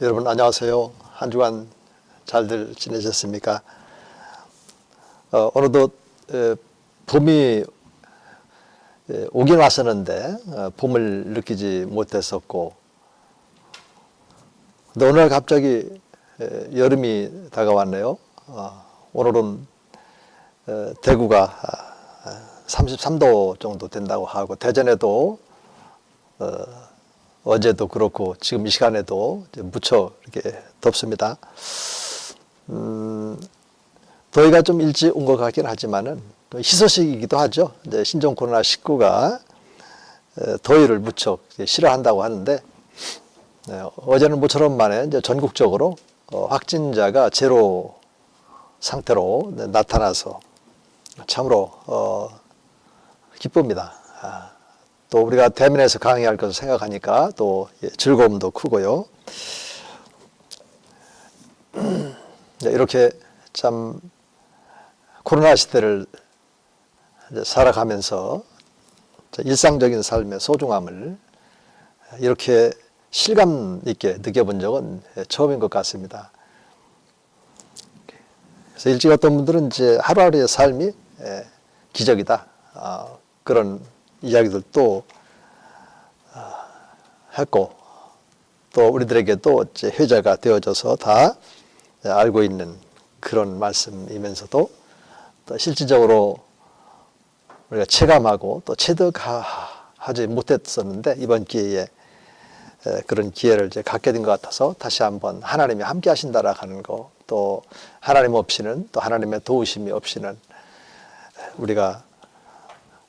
여러분 안녕하세요. 한 주간 잘들 지내셨습니까? 오늘도 봄이 오긴 왔었는데 봄을 느끼지 못했었고, 근데 오늘 갑자기 여름이 다가왔네요. 오늘은 대구가 33도 정도 된다고 하고, 대전에도 어제도 그렇고 지금 이 시간에도 무척 이렇게 덥습니다. 더위가 좀 일찍 온 것 같긴 하지만은 또 희소식이기도 하죠. 이제 신종 코로나19가 더위를 무척 싫어한다고 하는데, 어제는 모처럼 만에 이제 전국적으로 확진자가 제로 상태로 나타나서 참으로 기쁩니다. 또 우리가 대면에서 강의할 것을 생각하니까 또 즐거움도 크고요. 이렇게 참 코로나 시대를 살아가면서 일상적인 삶의 소중함을 이렇게 실감 있게 느껴본 적은 처음인 것 같습니다. 그래서 일찍 어떤 분들은 이제 하루하루의 삶이 기적이다, 그런 이야기들도 했고, 또 우리들에게도 이제 회자가 되어져서 다 알고 있는 그런 말씀이면서도 또 실질적으로 우리가 체감하고 또 체득하지 못했었는데, 이번 기회에 그런 기회를 이제 갖게 된 것 같아서 다시 한번 하나님이 함께 하신다라고 하는 거, 또 하나님 없이는, 또 하나님의 도우심이 없이는 우리가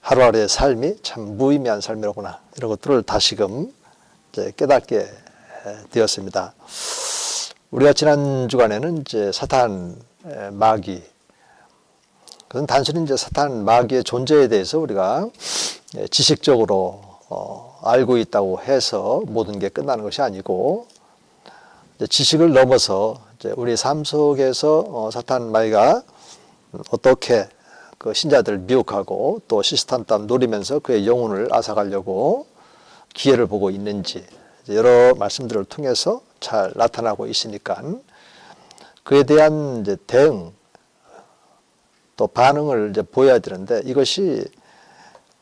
하루하루의 삶이 참 무의미한 삶이로구나, 이런 것들을 다시금 이제 깨닫게 되었습니다. 우리가 지난 주간에는 이제 사탄, 마귀, 그건 단순히 이제 사탄, 마귀의 존재에 대해서 우리가 지식적으로 알고 있다고 해서 모든 게 끝나는 것이 아니고, 지식을 넘어서 이제 우리 삶 속에서 사탄, 마귀가 어떻게 그 신자들을 미혹하고 또 시시탄탄 노리면서 그의 영혼을 앗아가려고 기회를 보고 있는지 여러 말씀들을 통해서 잘 나타나고 있으니까, 그에 대한 이제 대응, 또 반응을 이제 보여야 되는데, 이것이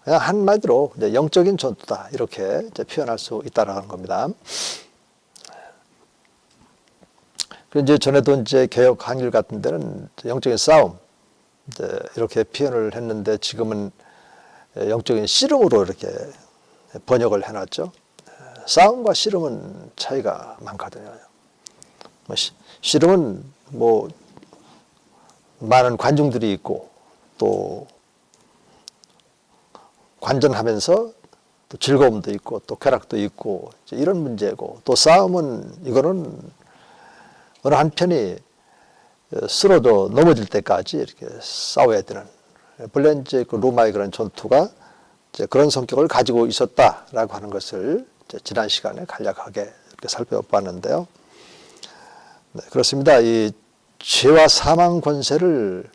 그냥 한마디로 이제 영적인 전투다, 이렇게 이제 표현할 수 있다라는 겁니다. 그리고 이제 전에도 이제 개혁 강일 같은 데는 영적인 싸움, 이렇게 표현을 했는데, 지금은 영적인 씨름으로 이렇게 번역을 해놨죠. 싸움과 씨름은 차이가 많거든요. 씨름은 뭐 많은 관중들이 있고, 또 관전하면서 또 즐거움도 있고, 또 쾌락도 있고, 이런 문제고, 또 싸움은 이거는 어느 한편이 쓰러져 넘어질 때까지 이렇게 싸워야 되는, 본래 이제 그 로마의 그런 전투가 이제 그런 성격을 가지고 있었다라고 하는 것을 이제 지난 시간에 간략하게 이렇게 살펴봤는데요. 네, 그렇습니다. 이 죄와 사망 권세를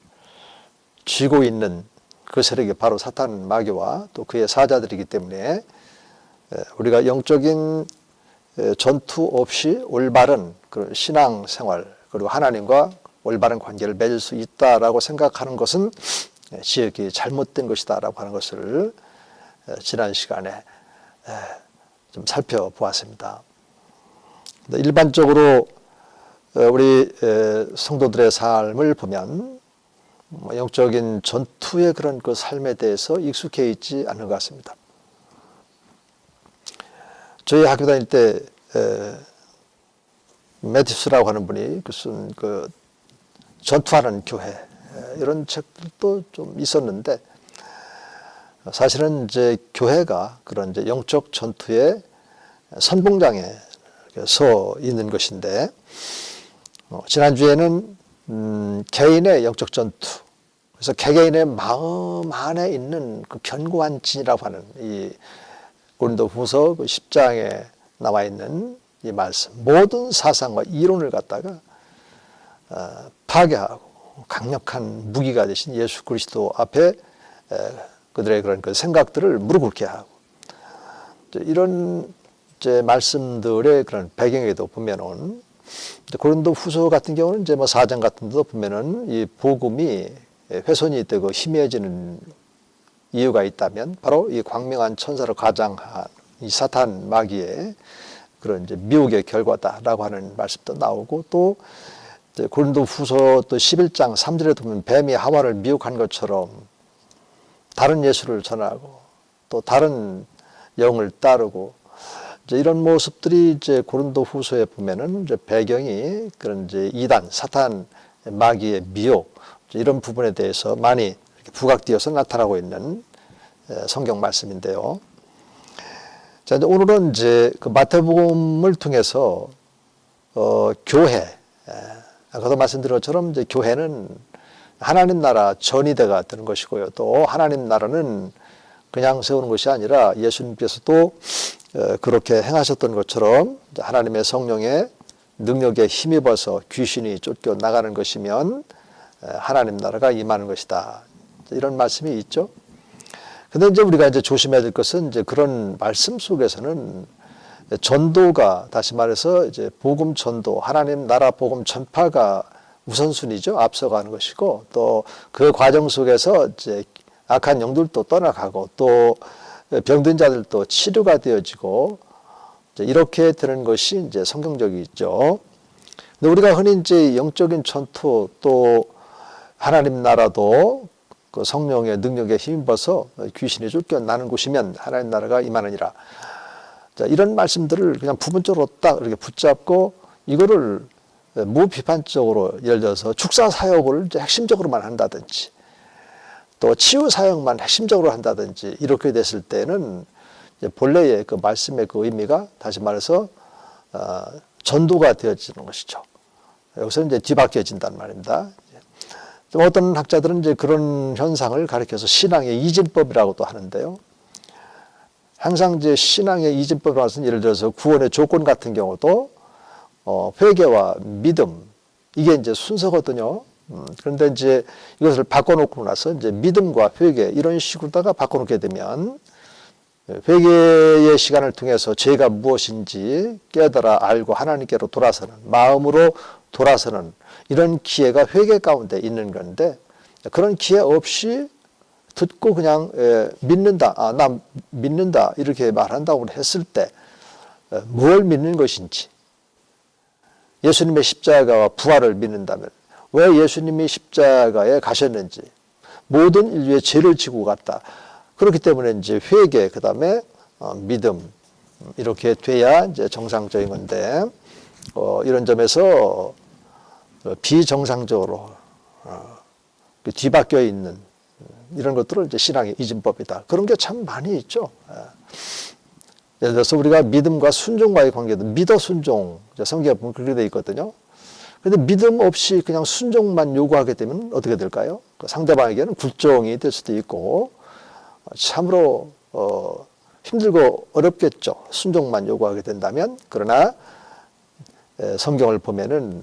쥐고 있는 그 세력이 바로 사탄, 마귀와 또 그의 사자들이기 때문에, 우리가 영적인 전투 없이 올바른 그런 신앙 생활, 그리고 하나님과 올바른 관계를 맺을 수 있다라고 생각하는 것은 지극히 잘못된 것이다라고 하는 것을 지난 시간에 좀 살펴보았습니다. 일반적으로 우리 성도들의 삶을 보면 영적인 전투의 그런 그 삶에 대해서 익숙해 있지 않는 것 같습니다. 저희 학교 다닐 때 매티스라고 하는 분이 쓴 그 전투하는 교회, 이런 책들도 좀 있었는데, 사실은 이제 교회가 그런 이제 영적 전투의 선봉장에 서 있는 것인데, 지난주에는 개인의 영적 전투, 그래서 개개인의 마음 안에 있는 그 견고한 진이라고 하는 이 고린도후서 10장에 나와 있는 이 말씀, 모든 사상과 이론을 갖다가 파괴하고 강력한 무기가 되신 예수 그리스도 앞에 그들의 그런 그 생각들을 무릎 꿇게 하고, 이런 이제 말씀들의 그런 배경에도 보면은 고린도후서 같은 경우는 이제 뭐 4장 같은 데도 보면은 이 복음이 훼손이 되고 희미해지는 이유가 있다면 바로 이 광명한 천사로 가장한 이 사탄 마귀의 그런 이제 미혹의 결과다라고 하는 말씀도 나오고, 또 고린도후서 또 11장 3절에 보면 뱀이 하와를 미혹한 것처럼 다른 예수를 전하고 또 다른 영을 따르고, 이제 이런 모습들이 이제 고린도후서에 보면은 이제 배경이 그런 이제 이단 사탄 마귀의 미혹, 이런 부분에 대해서 많이 이렇게 부각되어서 나타나고 있는 성경 말씀인데요. 자, 이제 오늘은 이제 그 마태복음을 통해서 교회, 아까도 말씀드린 것처럼 이제 교회는 하나님 나라 전이대가 되는 것이고요. 또 하나님 나라는 그냥 세우는 것이 아니라 예수님께서도 그렇게 행하셨던 것처럼 하나님의 성령의 능력에 힘입어서 귀신이 쫓겨 나가는 것이면 하나님 나라가 임하는 것이다. 이런 말씀이 있죠. 근데 이제 우리가 이제 조심해야 될 것은 이제 그런 말씀 속에서는 전도가, 다시 말해서 이제 복음 전도, 하나님 나라 복음 전파가 우선순위죠. 앞서가는 것이고, 또 그 과정 속에서 이제 악한 영들도 떠나가고 또 병든 자들도 치료가 되어지고 이렇게 되는 것이 이제 성경적이죠. 근데 우리가 흔히 이제 영적인 전투 또 하나님 나라도 그 성령의 능력에 힘입어서 귀신이 쫓겨나는 곳이면 하나님 나라가 임하느니라. 자, 이런 말씀들을 그냥 부분적으로 딱 이렇게 붙잡고 이거를 무비판적으로, 예를 들어서 축사 사역을 이제 핵심적으로만 한다든지 또 치유 사역만 핵심적으로 한다든지 이렇게 됐을 때는 이제 본래의 그 말씀의 그 의미가, 다시 말해서 전도가 되어지는 것이죠. 여기서 이제 뒤바뀌어진단 말입니다. 어떤 학자들은 이제 그런 현상을 가리켜서 신앙의 이진법이라고도 하는데요. 항상 이제 신앙의 이진법이라고 해서 예를 들어서 구원의 조건 같은 경우도 회개와 믿음, 이게 이제 순서거든요. 그런데 이제 이것을 바꿔놓고 나서 이제 믿음과 회개 이런 식으로다가 바꿔놓게 되면 회개의 시간을 통해서 죄가 무엇인지 깨달아 알고 하나님께로 돌아서는, 마음으로 돌아서는 이런 기회가 회개 가운데 있는 건데, 그런 기회 없이 듣고 그냥 믿는다, 나 믿는다 이렇게 말한다고 했을 때 뭘 믿는 것인지, 예수님의 십자가와 부활을 믿는다면 왜 예수님이 십자가에 가셨는지, 모든 인류의 죄를 지고 갔다. 그렇기 때문에 이제 회개, 그 다음에 믿음, 이렇게 돼야 이제 정상적인 건데, 이런 점에서 비정상적으로 뒤바뀌어 있는 이런 것들을 이제 신앙의 이진법이다. 그런 게 참 많이 있죠. 예를 들어서 우리가 믿음과 순종과의 관계도 믿어 순종, 성경에 보면 그렇게 되어 있거든요. 그런데 믿음 없이 그냥 순종만 요구하게 되면 어떻게 될까요? 상대방에게는 굴종이 될 수도 있고 참으로 힘들고 어렵겠죠. 순종만 요구하게 된다면. 그러나 성경을 보면은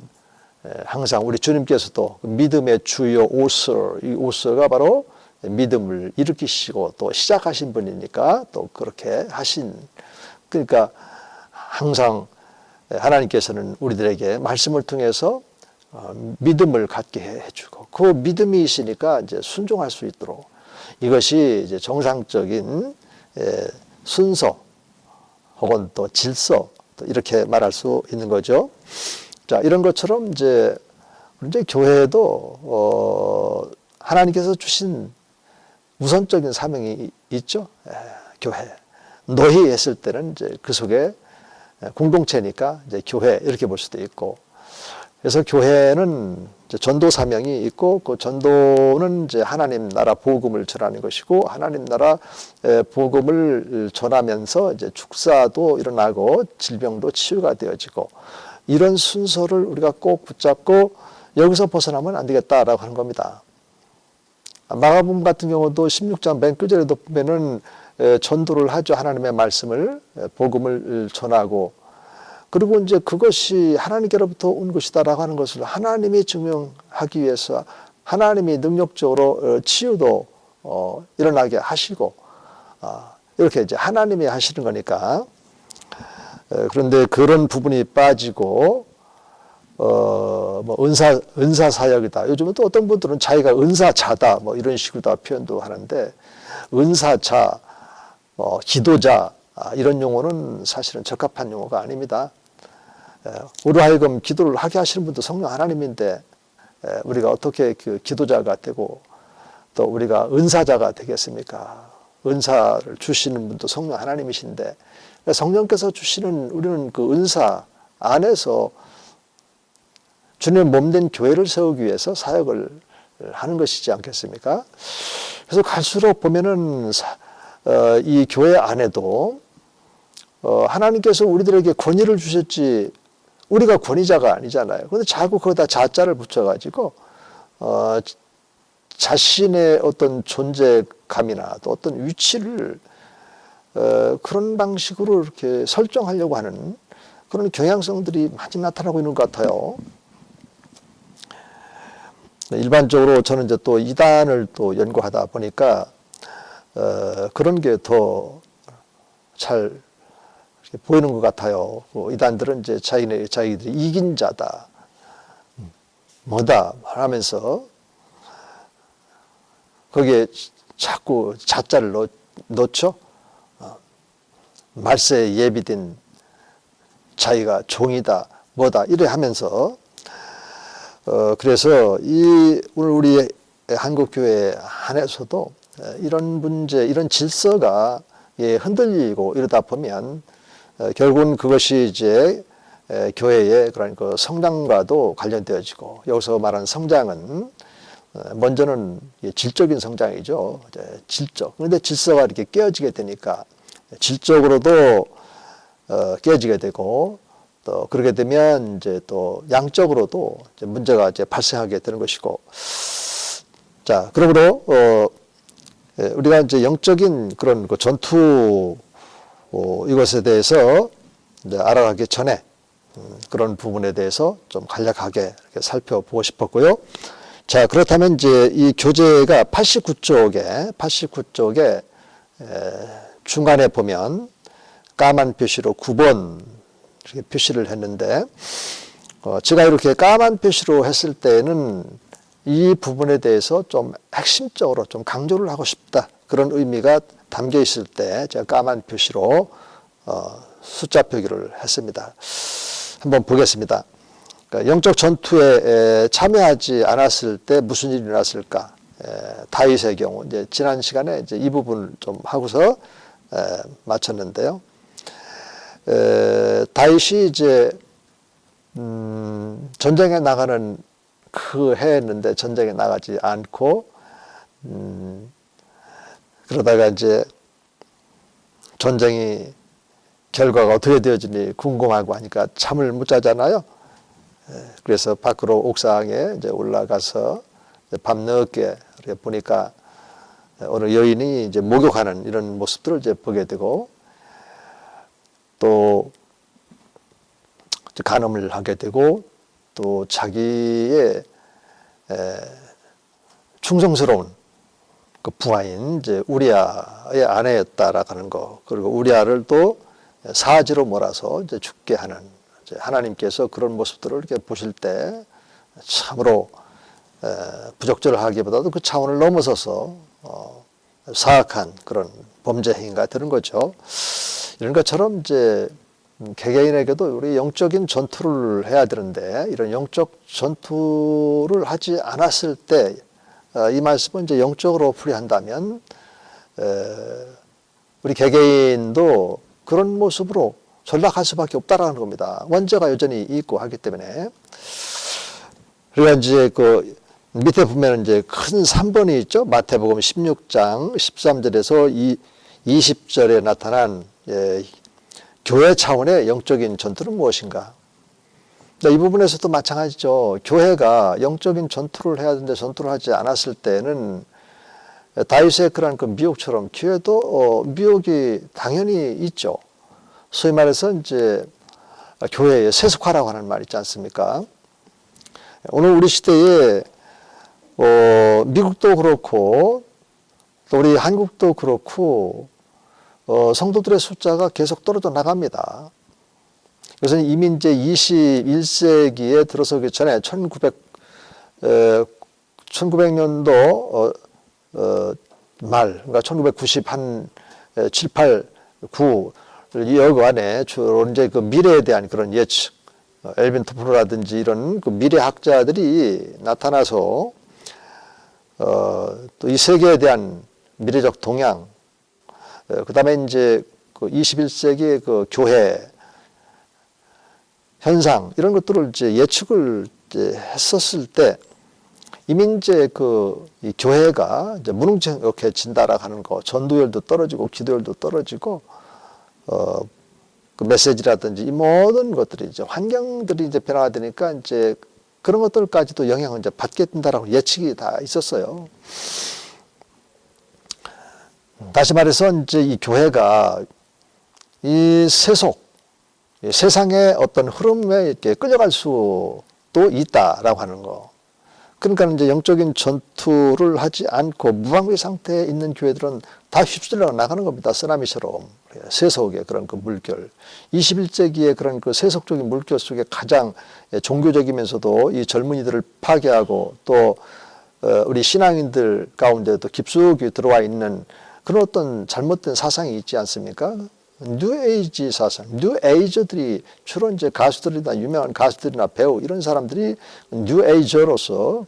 항상 우리 주님께서도 믿음의 주요 오설, 이 오설가 바로 믿음을 일으키시고 또 시작하신 분이니까 또 그렇게 하신, 그러니까 항상 하나님께서는 우리들에게 말씀을 통해서 믿음을 갖게 해주고, 그 믿음이 있으니까 이제 순종할 수 있도록, 이것이 이제 정상적인 순서 혹은 또 질서, 또 이렇게 말할 수 있는 거죠. 자, 이런 것처럼 이제 교회도 하나님께서 주신 우선적인 사명이 있죠. 교회. 너희 했을 때는 이제 그 속에 공동체니까 이제 교회 이렇게 볼 수도 있고, 그래서 교회는 이제 전도 사명이 있고, 그 전도는 이제 하나님 나라 복음을 전하는 것이고, 하나님 나라 복음을 전하면서 이제 축사도 일어나고 질병도 치유가 되어지고, 이런 순서를 우리가 꼭 붙잡고 여기서 벗어나면 안 되겠다라고 하는 겁니다. 마가복음 같은 경우도 16장 맨 끝절에도 보면은 전도를 하죠. 하나님의 말씀을, 복음을 전하고, 그리고 이제 그것이 하나님께로부터 온 것이다라고 하는 것을 하나님이 증명하기 위해서 하나님이 능력적으로 치유도 일어나게 하시고, 이렇게 이제 하나님이 하시는 거니까, 그런데 그런 부분이 빠지고 뭐 은사 사역이다. 요즘은 또 어떤 분들은 자기가 은사자다 뭐 이런 식으로 다 표현도 하는데, 은사자, 기도자, 이런 용어는 사실은 적합한 용어가 아닙니다. 우리로 하여금 기도를 하게 하시는 분도 성령 하나님인데, 우리가 어떻게 그 기도자가 되고 또 우리가 은사자가 되겠습니까? 은사를 주시는 분도 성령 하나님이신데, 성령께서 주시는 우리는 그 은사 안에서 주님의 몸된 교회를 세우기 위해서 사역을 하는 것이지 않겠습니까? 그래서 갈수록 보면은 이 교회 안에도 하나님께서 우리들에게 권위를 주셨지 우리가 권위자가 아니잖아요. 그런데 자꾸 거기다 자자를 붙여가지고 자신의 어떤 존재감이나 또 어떤 위치를 그런 방식으로 이렇게 설정하려고 하는 그런 경향성들이 많이 나타나고 있는 것 같아요. 일반적으로 저는 이제 또 이단을 또 연구하다 보니까 그런 게 더 잘 보이는 것 같아요. 이단들은 이제 자기들이 이긴 자다, 뭐다 하면서 거기에 자꾸 자자를 넣죠. 말세에 예비된 자기가 종이다, 뭐다 이래 하면서 그래서 오늘 우리 한국교회 안에서도 이런 문제, 이런 질서가 흔들리고 이러다 보면 결국은 그것이 이제 교회의 그런 그 성장과도 관련되어지고, 여기서 말하는 성장은 먼저는 질적인 성장이죠. 질적. 그런데 질서가 이렇게 깨어지게 되니까 질적으로도 깨어지게 되고, 또 그렇게 되면 이제 또 양적으로도 이제 문제가 이제 발생하게 되는 것이고, 자, 그러므로 우리가 이제 영적인 그런 그 전투 이것에 대해서 이제 알아가기 전에 그런 부분에 대해서 좀 간략하게 이렇게 살펴보고 싶었고요. 자, 그렇다면 이제 이 교재가 89쪽에 중간에 보면 까만 표시로 9번 이렇게 표시를 했는데, 제가 이렇게 까만 표시로 했을 때는 이 부분에 대해서 좀 핵심적으로 좀 강조를 하고 싶다, 그런 의미가 담겨 있을 때 제가 까만 표시로 숫자 표기를 했습니다. 한번 보겠습니다. 그러니까 영적 전투에 참여하지 않았을 때 무슨 일이 일어났을까? 다윗의 경우 이제 지난 시간에 이제 이 부분을 좀 하고서 마쳤는데요. 다윗이 이제 전쟁에 나가는 그 해였는데 전쟁에 나가지 않고 그러다가 이제 전쟁이 결과가 어떻게 되어지니 궁금하고 하니까 잠을 못 자잖아요. 그래서 밖으로 옥상에 이제 올라가서 밤늦게 이렇게 보니까 어느 여인이 이제 목욕하는 이런 모습들을 이제 보게 되고, 또 간음을 하게 되고, 또 자기의 충성스러운 그 부하인 이제 우리아의 아내였다라는 거, 그리고 우리아를 또 사지로 몰아서 이제 죽게 하는, 이제 하나님께서 그런 모습들을 이렇게 보실 때 참으로 부적절하기보다도 그 차원을 넘어서서 사악한 그런 범죄 행위가 되는 거죠. 이런 것처럼 이제 개개인에게도 우리 영적인 전투를 해야 되는데, 이런 영적 전투를 하지 않았을 때 이 말씀은 이제 영적으로 풀이한다면 우리 개개인도 그런 모습으로 전락할 수밖에 없다라는 겁니다. 원죄가 여전히 있고 하기 때문에. 그러니까 이제 그 밑에 보면 이제 큰 3번이 있죠. 마태복음 16장 13절에서 20절에 나타난 교회 차원의 영적인 전투는 무엇인가? 이 부분에서도 마찬가지죠. 교회가 영적인 전투를 해야 되는데 전투를 하지 않았을 때는 다윗의 그런 그 미혹처럼 교회도 미혹이 당연히 있죠. 소위 말해서 이제 교회의 세속화라고 하는 말 있지 않습니까? 오늘 우리 시대에 미국도 그렇고 또 우리 한국도 그렇고 성도들의 숫자가 계속 떨어져 나갑니다. 그래서 이미 이제 21세기에 들어서기 전에 1900년도 말, 그러니까 1990 한 7, 8, 9 여간에 주로 이제 그 미래에 대한 그런 예측, 엘빈 토플러라든지 이런 그 미래학자들이 나타나서 또 이 세계에 대한 미래적 동향, 그 다음에 이제 그 21세기의 그 교회 현상 이런 것들을 이제 예측을 이제 했었을 때 이미 이제 이 교회가 이제 무능력해진다라고 하는 거, 전도율도 떨어지고 기도율도 떨어지고 그 메시지라든지 이 모든 것들이 이제 환경들이 이제 변화가 되니까 이제 그런 것들까지도 영향을 이제 받게 된다라고 예측이 다 있었어요. 다시 말해서 이제 이 교회가 이 이 세상의 어떤 흐름에 이렇게 끌려갈 수도 있다라고 하는 거. 그러니까 이제 영적인 전투를 하지 않고 무방비 상태에 있는 교회들은 다 휩쓸려 나가는 겁니다. 쓰나미처럼. 세속의 그런 그 물결. 21세기의 그런 그 세속적인 물결 속에 가장 종교적이면서도 이 젊은이들을 파괴하고 또 우리 신앙인들 가운데도 깊숙이 들어와 있는 그런 어떤 잘못된 사상이 있지 않습니까? 뉴에이지 사상, 뉴에이저들이 주로 이제 가수들이나 유명한 가수들이나 배우 이런 사람들이 뉴에이저로서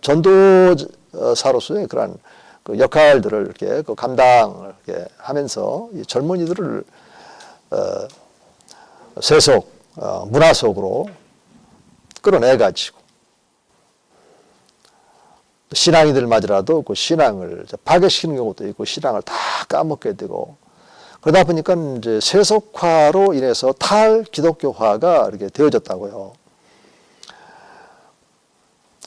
전도사로서의 그런 그 역할들을 이렇게 그 감당을 이렇게 하면서 이 젊은이들을 세속 문화 속으로 끌어내가지고 신앙이들마저라도 그 신앙을 파괴시키는 경우도 있고 신앙을 다 까먹게 되고 그러다 보니까 이제 세속화로 인해서 탈기독교화가 이렇게 되어졌다고요.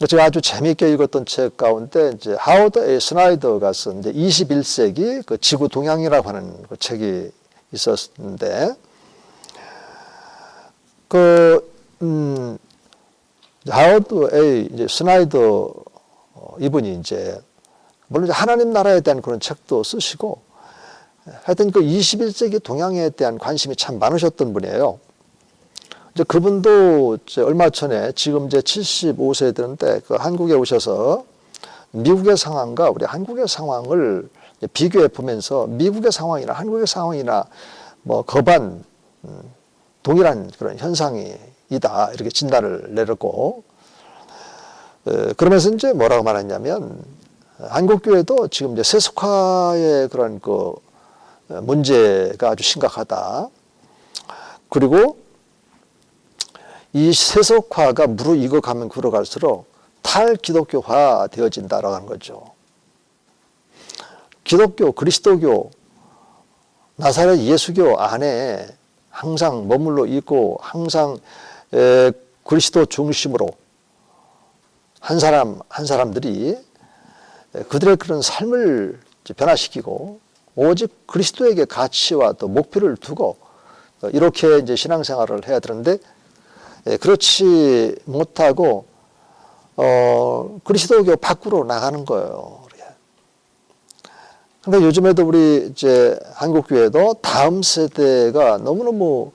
제가 아주 재미있게 읽었던 책 가운데 이제 하워드 A. 스나이더가 쓴 이제 21세기 그 지구 동향이라고 하는 그 책이 있었는데 하워드 A. 이제 스나이더 이분이 이제 물론 이제 하나님 나라에 대한 그런 책도 쓰시고 하여튼 그 21세기 동향에 대한 관심이 참 많으셨던 분이에요. 이제 그분도 이제 얼마 전에 지금 이제 75세 되는데 그 한국에 오셔서 미국의 상황과 우리 한국의 상황을 비교해 보면서 미국의 상황이나 한국의 상황이나 뭐 거반 동일한 그런 현상이다 이렇게 진단을 내렸고 그러면서 이제 뭐라고 말했냐면 한국 교회도 지금 이제 세속화의 그런 그 문제가 아주 심각하다. 그리고 이 세속화가 무르익어가면 그러갈수록 탈기독교화 되어진다라고 하는 거죠. 기독교, 그리스도교, 나사렛 예수교 안에 항상 머물러 있고 항상 그리스도 중심으로 한 사람들이 그들의 그런 삶을 변화시키고 오직 그리스도에게 가치와 또 목표를 두고 이렇게 이제 신앙생활을 해야 되는데 그렇지 못하고 그리스도교 밖으로 나가는 거예요. 그런데 요즘에도 우리 이제 한국 교회도 다음 세대가 너무너무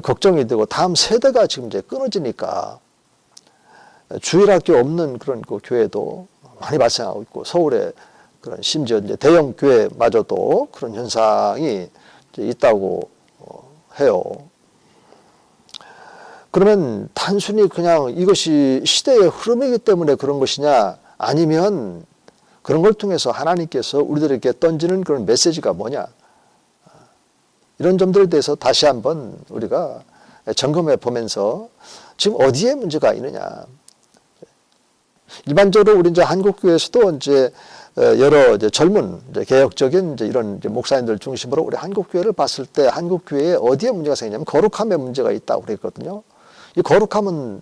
걱정이 되고 다음 세대가 지금 이제 끊어지니까 주일학교 없는 그런 그 교회도 많이 발생하고 있고 서울에 그런 심지어 이제 대형 교회마저도 그런 현상이 이제 있다고 해요. 그러면 단순히 그냥 이것이 시대의 흐름이기 때문에 그런 것이냐 아니면 그런 걸 통해서 하나님께서 우리들에게 던지는 그런 메시지가 뭐냐 이런 점들에 대해서 다시 한번 우리가 점검해 보면서 지금 어디에 문제가 있느냐. 일반적으로 우리 이제 한국 교회에서도 이제 여러 이제 젊은 이제 개혁적인 이제 이런 이제 목사님들 중심으로 우리 한국 교회를 봤을 때 한국 교회에 어디에 문제가 생기냐면 거룩함에 문제가 있다고 그랬거든요. 이 거룩함은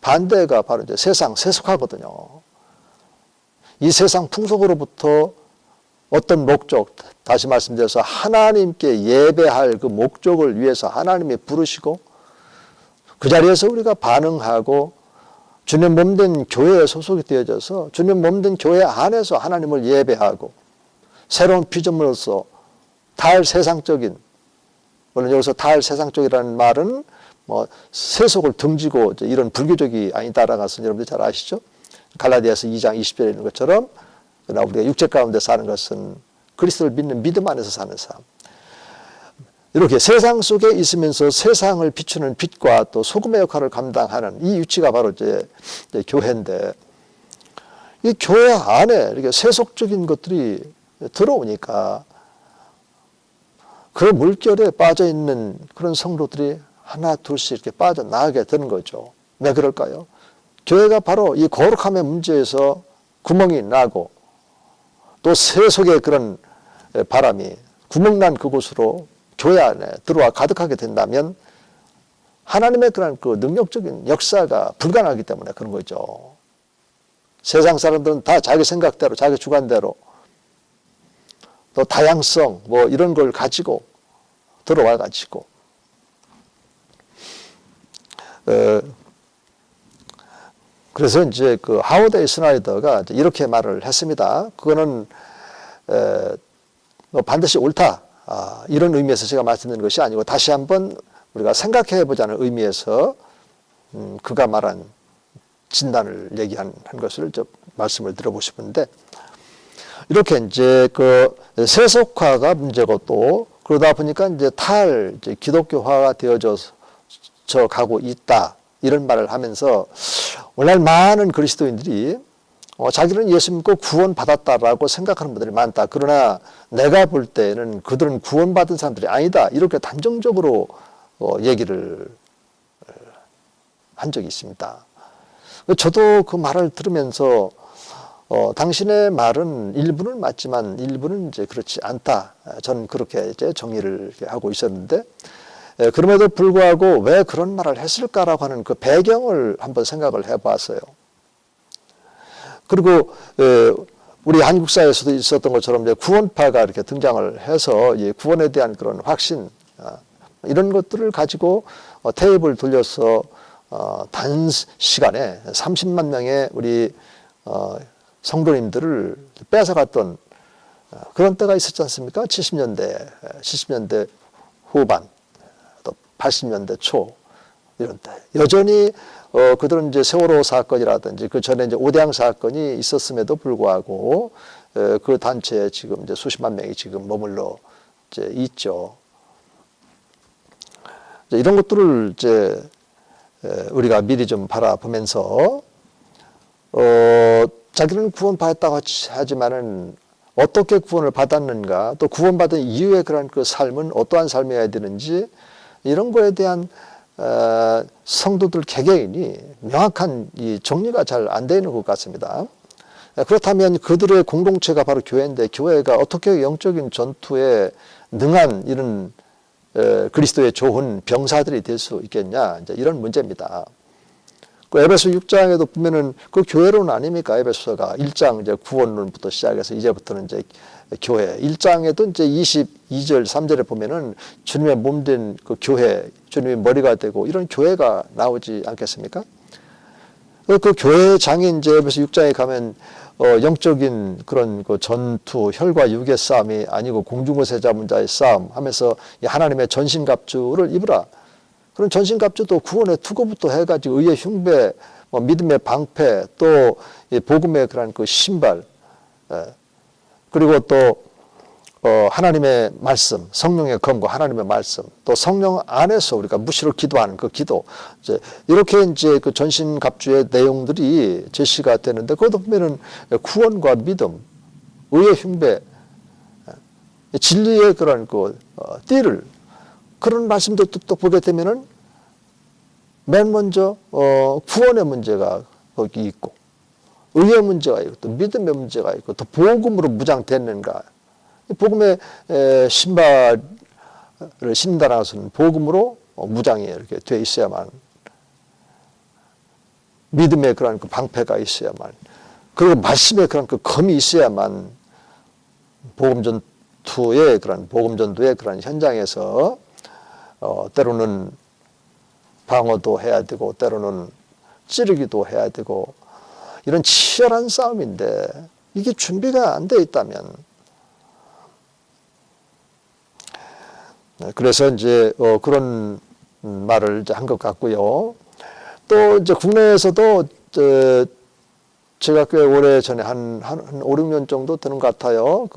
반대가 바로 이제 세속화거든요. 이 세상 풍속으로부터 어떤 목적, 다시 말씀드려서 하나님께 예배할 그 목적을 위해서 하나님이 부르시고 그 자리에서 우리가 반응하고 주님 몸된 교회에 소속이 되어져서 주님 몸된 교회 안에서 하나님을 예배하고 새로운 피조물로서 탈세상적인 물론 여기서 탈세상적이라는 말은 뭐 세속을 등지고 이런 불교적이 아니다라는 것은 여러분들 잘 아시죠? 갈라디아서 2장 20절에 있는 것처럼 그러나 우리가 육체 가운데 사는 것은 그리스도를 믿는 믿음 안에서 사는 삶. 이렇게 세상 속에 있으면서 세상을 비추는 빛과 또 소금의 역할을 감당하는 이 위치가 바로 이제 교회인데, 이 교회 안에 이렇게 세속적인 것들이 들어오니까 그 물결에 빠져 있는 그런 성도들이 하나 둘씩 이렇게 빠져나가게 되는 거죠. 왜 그럴까요? 교회가 바로 이 거룩함의 문제에서 구멍이 나고 또 세속의 그런 바람이 구멍난 그곳으로 교회 안에 들어와 가득하게 된다면 하나님의 그런 그 능력적인 역사가 불가능하기 때문에 그런 거죠. 세상 사람들은 다 자기 생각대로, 자기 주관대로 또 다양성 뭐 이런 걸 가지고 들어와 가지고 그래서 이제 그 하워드 스나이더가 이렇게 말을 했습니다. 그거는 뭐 반드시 옳다 이런 의미에서 제가 말씀드리는 것이 아니고 다시 한번 우리가 생각해 보자는 의미에서 그가 말한 진단을 얘기한 것을 좀 말씀을 드려보고 싶은데, 이렇게 이제 그 세속화가 문제고 또 그러다 보니까 이제 이제 기독교화가 되어져 가고 있다 이런 말을 하면서 오늘날 많은 그리스도인들이 자기는 예수 믿고 구원받았다라고 생각하는 분들이 많다. 그러나 내가 볼 때는 그들은 구원받은 사람들이 아니다. 이렇게 단정적으로 얘기를 한 적이 있습니다. 저도 그 말을 들으면서 당신의 말은 일부는 맞지만 일부는 이제 그렇지 않다. 저는 그렇게 이제 정리를 하고 있었는데, 그럼에도 불구하고 왜 그런 말을 했을까라고 하는 그 배경을 한번 생각을 해봤어요. 그리고 우리 한국사에서도 있었던 것처럼 이제 구원파가 이렇게 등장을 해서 구원에 대한 그런 확신 이런 것들을 가지고 테이블 돌려서 단시간에 30만 명의 우리 성도님들을 뺏어갔던 그런 때가 있었지 않습니까? 70년대 후반, 또 80년대 초 이런 때 여전히 그들은 이제 세월호 사건이라든지 그 전에 이제 오대양 사건이 있었음에도 불구하고 그 단체에 지금 이제 수십만 명이 지금 머물러 이제 있죠. 이런 것들을 이제 우리가 미리 좀 바라보면서 자기는 구원받았다고 하지만은 어떻게 구원을 받았는가, 또 구원받은 이후의 그런 그 삶은 어떠한 삶이어야 되는지 이런 거에 대한 성도들 개개인이 명확한 이 정리가 잘 안 되는 것 같습니다. 그렇다면 그들의 공동체가 바로 교회인데 교회가 어떻게 영적인 전투에 능한 이런 그리스도의 좋은 병사들이 될 수 있겠냐, 이제 이런 문제입니다. 그 에베소 6장에도 보면은 그 교회론 아닙니까? 에베소서가 1장 이제 구원론부터 시작해서 이제부터는 이제 교회. 1장에도 이제 22절 3절에 보면은 주님의 몸된 그 교회, 주님의 머리가 되고 이런 교회가 나오지 않겠습니까? 그 교회장이 이제 에베소 6장에 가면 영적인 그런 그 전투, 혈과 육의 싸움이 아니고 공중것에 잡은 자의 싸움 하면서 하나님의 전신갑주를 입으라. 그런 전신갑주도 구원의 투구부터 해가지고 의의 흉배, 믿음의 방패, 또 복음의 그런 그 신발, 그리고 또 하나님의 말씀, 성령의 검과 하나님의 말씀, 또 성령 안에서 우리가 무시로 기도하는 그 기도, 이렇게 이제 그 전신갑주의 내용들이 제시가 되는데, 그것도 보면은 구원과 믿음, 의의 흉배, 진리의 그런 그 띠를, 그런 말씀도 또 보게 되면은 맨 먼저 구원의 문제가 거기 있고, 의의 문제가 있고, 또 믿음의 문제가 있고, 또 복음으로 무장됐는가. 복음의 신발을 신다는 것은 복음으로 무장이 이렇게 돼 있어야만, 믿음의 그런 그 방패가 있어야만, 그리고 말씀의 그런 그 검이 있어야만 복음전투의 그런 현장에서 때로는 방어도 해야 되고 때로는 찌르기도 해야 되고 이런 치열한 싸움인데, 이게 준비가 안 돼 있다면 그래서 이제 그런 말을 이제 한 것 같고요. 또 이제 국내에서도 제가 꽤 오래 전에 한 5, 6년 정도 되는 것 같아요.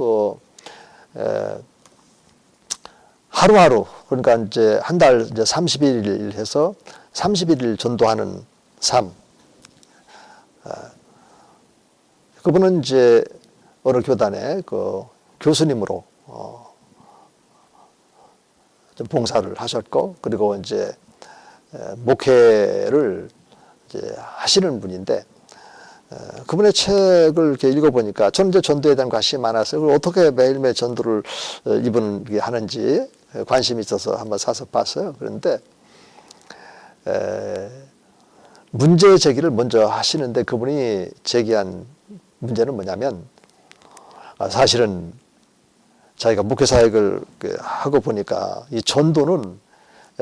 하루하루, 그러니까 이제 한 달 이제 31일 해서 31일 전도하는 삶. 그분은 이제 어느 교단의 교수님으로 좀 봉사를 하셨고, 그리고 이제 목회를 이제 하시는 분인데, 그분의 책을 이렇게 읽어보니까 저는 이제 전도에 대한 관심이 많아서 그걸 어떻게 매일매일 전도를 이분이 하는지 관심이 있어서 한번 사서 봤어요. 그런데 문제 제기를 먼저 하시는데, 그분이 제기한 문제는 뭐냐면, 사실은 자기가 목회 사역을 하고 보니까 이 전도는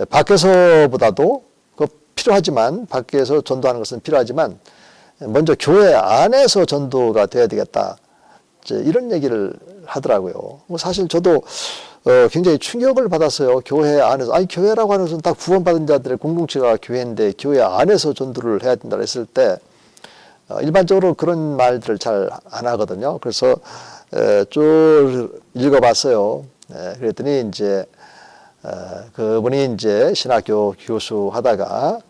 밖에서보다도 필요하지만, 밖에서 전도하는 것은 필요하지만 먼저 교회 안에서 전도가 돼야 되겠다, 이런 얘기를 하더라고요. 사실 저도 굉장히 충격을 받았어요. 교회 안에서, 아니 교회라고 하는 것은 다 구원받은 자들의 공동체가 교회인데 교회 안에서 전도를 해야 된다 했을 때 일반적으로 그런 말들을 잘 안 하거든요. 그래서 쭉 읽어봤어요. 그랬더니 이제 그분이 이제 신학교 교수 하다가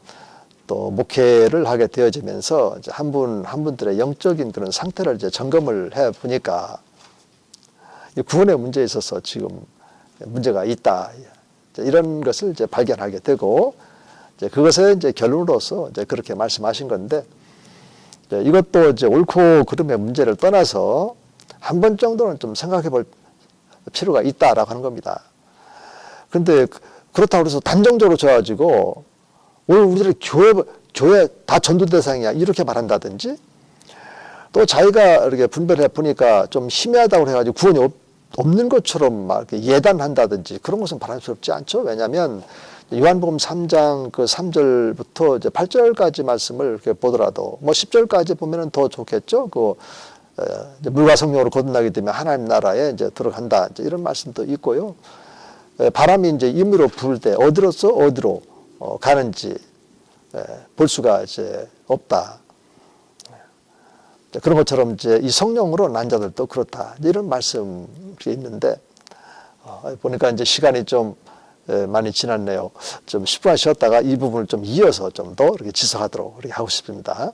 또 목회를 하게 되어지면서 이제 한 분들의 영적인 그런 상태를 이제 점검을 해 보니까 구원의 문제에 있어서 지금 문제가 있다, 이런 것을 이제 발견하게 되고, 이제 그것의 이제 결론으로서 이제 그렇게 말씀하신 건데, 이것도 이제 옳고 그름의 문제를 떠나서 한 번 정도는 좀 생각해 볼 필요가 있다라고 하는 겁니다. 그런데 그렇다고 해서 단정적으로 져가지고 오늘 우리들이 교회 다 전도 대상이야, 이렇게 말한다든지, 또 자기가 이렇게 분별해 보니까 좀 희미하다고 해가지고 구원이 없는 것처럼 막 이렇게 예단한다든지, 그런 것은 바람스럽지 않죠. 왜냐하면 요한복음 3장 3절부터 이제 8절까지 말씀을 이렇게 보더라도, 뭐 10절까지 보면은 더 좋겠죠. 이제 물과 성령으로 거듭나게 되면 하나님 나라에 이제 들어간다, 이제 이런 말씀도 있고요. 바람이 이제 임으로 불 때 어디로서 어디로 가는지 볼 수가 이제 없다. 그런 것처럼 이제 이 성령으로 난 자들도 그렇다, 이런 말씀이 있는데, 보니까 이제 시간이 좀 많이 지났네요. 좀 10분 쉬었다가 이 부분을 좀 이어서 좀 더 이렇게 지속하도록 그렇게 하고 싶습니다.